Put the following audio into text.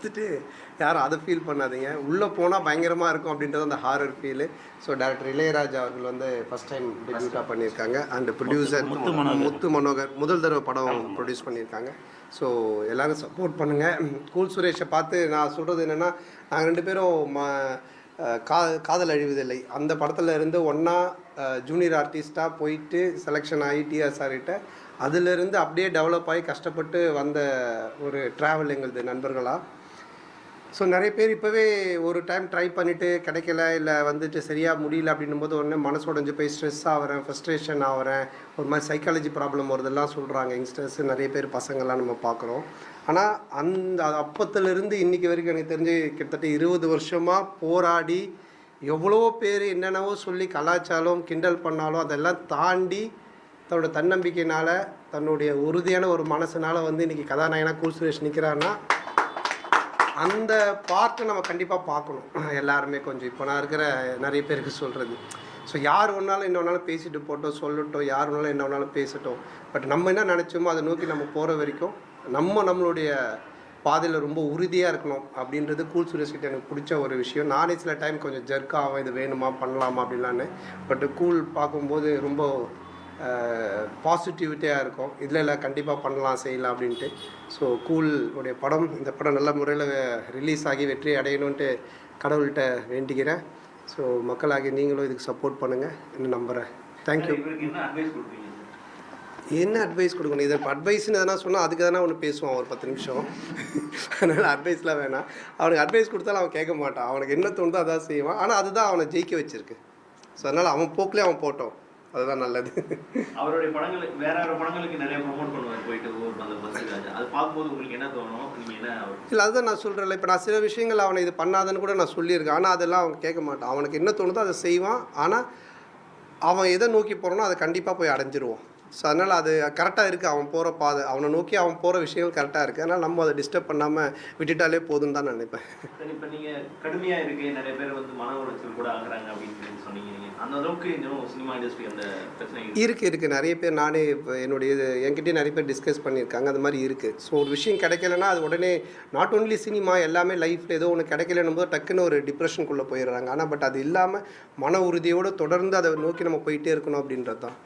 பார்த்துட்டு யாரும் அதை ஃபீல் பண்ணாதீங்க. உள்ளே போனால் பயங்கரமாக இருக்கும் அப்படின்றது அந்த horror feel. So director Ilaiyaraaja அவர்கள் வந்து ஃபஸ்ட் டைம் டெபியூட்டாக பண்ணியிருக்காங்க. அண்ட் ப்ரொடியூசர் முத்து மனோகர் முதல் தடவை படம் ப்ரொடியூஸ் பண்ணியிருக்காங்க. ஸோ எல்லோரும் சப்போர்ட் பண்ணுங்கள். கூல் சுரேஷை பார்த்து நான் சொல்கிறது என்னென்னா, நாங்கள் 2 பேரும் காதல் அழிவதில்லை அந்த படத்தில் இருந்து ஒன்றா ஜூனியர் ஆர்டிஸ்ட்டாக போயிட்டு செலெக்ஷன் ஆகி டிஆர்ஆர்கிட்ட அதிலிருந்து அப்படியே டெவலப் ஆகி கஷ்டப்பட்டு வந்த ஒரு ட்ராவல் எங்களுது நண்பர்களாக. ஸோ நிறைய பேர் இப்போவே ஒரு டைம் ட்ரை பண்ணிவிட்டு கிடைக்கல, இல்லை வந்துட்டு சரியாக முடியல அப்படின்னும் போது உடனே மனசு உடஞ்சி போய் ஸ்ட்ரெஸ் ஆகிறேன், ஃப்ரஸ்ட்ரேஷன் ஆகிறேன், ஒரு மாதிரி சைக்காலஜி ப்ராப்ளம் வருதெல்லாம் சொல்கிறாங்க யங்ஸ்டர்ஸ். நிறைய பேர் பசங்கள்லாம் நம்ம பார்க்குறோம். ஆனால் அந்த அப்பத்துலேருந்து இன்றைக்கி வரைக்கும் எனக்கு தெரிஞ்சு கிட்டத்தட்ட 20 வருஷமாக போராடி எவ்வளோ பேர் என்னென்னவோ சொல்லி கலாச்சாரம் கிண்டல் பண்ணாலும் அதெல்லாம் தாண்டி தன்னோட தன்னம்பிக்கையினால் தன்னுடைய உறுதியான ஒரு மனசுனால் வந்து இன்றைக்கி கதாநாயகனாக கூல் சுரேஷ் நிற்கிறான்னா அந்த பார்ட்டை நம்ம கண்டிப்பாக பார்க்கணும் எல்லாருமே. கொஞ்சம் இப்போ நான் இருக்கிற நிறைய பேருக்கு சொல்கிறது, ஸோ யார் ஒன்றாலும் என்ன ஒன்றாலும் பேசிட்டு போட்டோம், சொல்லட்டும், யார் ஒன்றாலும் என்ன ஒன்றாலும் பேசட்டும். பட் நம்ம என்ன நினச்சோமோ அதை நோக்கி நம்ம போகிற வரைக்கும் நம்மளுடைய பாதையில் ரொம்ப உறுதியாக இருக்கணும் அப்படின்றது கூல் சுரேஷ் கிட்ட எனக்கு பிடிச்ச ஒரு விஷயம். நானே சில டைம் கொஞ்சம் ஜர்க்காகும், இது வேணுமா பண்ணலாமா அப்படின்லான்னு. பட் கூல் பார்க்கும்போது ரொம்ப பாசிட்டிவிட்டியாக இருக்கும். இல்லை கண்டிப்பாக பண்ணலாம் செய்யலாம் அப்படின்ட்டு. ஸோ கூல் உடைய படம், இந்த படம் நல்ல முறையில் ரிலீஸ் ஆகி வெற்றி அடையணுன்ட்டு கடவுள்கிட்ட வேண்டிக்கிறேன். ஸோ மக்களாகி நீங்களும் இதுக்கு சப்போர்ட் பண்ணுங்கள் இன்னும் நம்புகிறேன். தேங்க்யூ. என்ன அட்வைஸ் கொடுக்கணும்? இதை அட்வைஸ்ன்னு எதனா சொன்னால் அதுக்கு எதனா ஒன்று பேசுவான் ஒரு 10 நிமிஷம். அதனால் அட்வைஸ்லாம் வேணாம். அவனுக்கு அட்வைஸ் கொடுத்தாலும் அவன் கேட்க மாட்டான். அவனுக்கு என்ன தோணுதோ அதான் செய்வான். ஆனால் அதுதான் அவனை ஜெயிக்க வச்சிருக்கு. ஸோ அதனால் அவன் போக்கிலே அவன் போட்டோம், அதுதான் நல்லது. அவருடைய படங்கள் வேற படங்களுக்கு நிறைய ப்ரமோட் பண்ணுவார் போயிட்டு அந்த பஸ்ஸுக்காக. அது பார்க்கும்போது உங்களுக்கு என்ன தோணும்? நீங்கள் என்ன இல்லை அதுதான் நான் சொல்கிறேன்ல, இப்போ நான் சில விஷயங்கள் அவனை இது பண்ணாதன்னு கூட நான் சொல்லியிருக்கேன். ஆனால் அதெல்லாம் அவன் கேட்க மாட்டான். அவனுக்கு என்ன தோணுதோ அதை செய்வான். ஆனால் அவன் எதை நோக்கி போகிறானோ அதை கண்டிப்பாக போய் அடைஞ்சிருவான். ஸோ அதனால் அது கரெக்டாக இருக்குது. அவன் போகிற பாதை, அவனை நோக்கி அவன் போகிற விஷயங்கள் கரெக்டாக இருக்குது. அதனால் நம்ம அதை டிஸ்டர்ப் பண்ணாமல் விட்டுட்டாலே போதுன்னு தான் நினைப்பேன். இப்போ நீங்கள் கடுமையாக இருக்குது, நிறைய பேர் வந்து மன உளைச்சல் கூட ஆகுறாங்க அப்படின்னு சொன்னீங்க. அந்த அளவுக்கு இன்னும் சினிமா இண்டஸ்ட்ரி அந்த பிரச்சனை இருக்குது. நிறைய பேர் நானே இப்போ என்கிட்டயே நிறைய பேர் டிஸ்கஸ் பண்ணியிருக்காங்க. அந்த மாதிரி இருக்குது. ஸோ ஒரு விஷயம் கிடைக்கலன்னா அது உடனே நாட் ஓன்லி சினிமா, எல்லாமே லைஃப்பில் ஏதோ ஒன்று கிடைக்கலன்னும் போது டக்குன்னு ஒரு டிப்ரெஷனுக்குள்ளே போயிடுறாங்க. ஆனால் பட் அது இல்லாமல் மன உறுதியோடு தொடர்ந்து அதை நோக்கி நம்ம போயிட்டே இருக்கணும் அப்படின்றது தான்.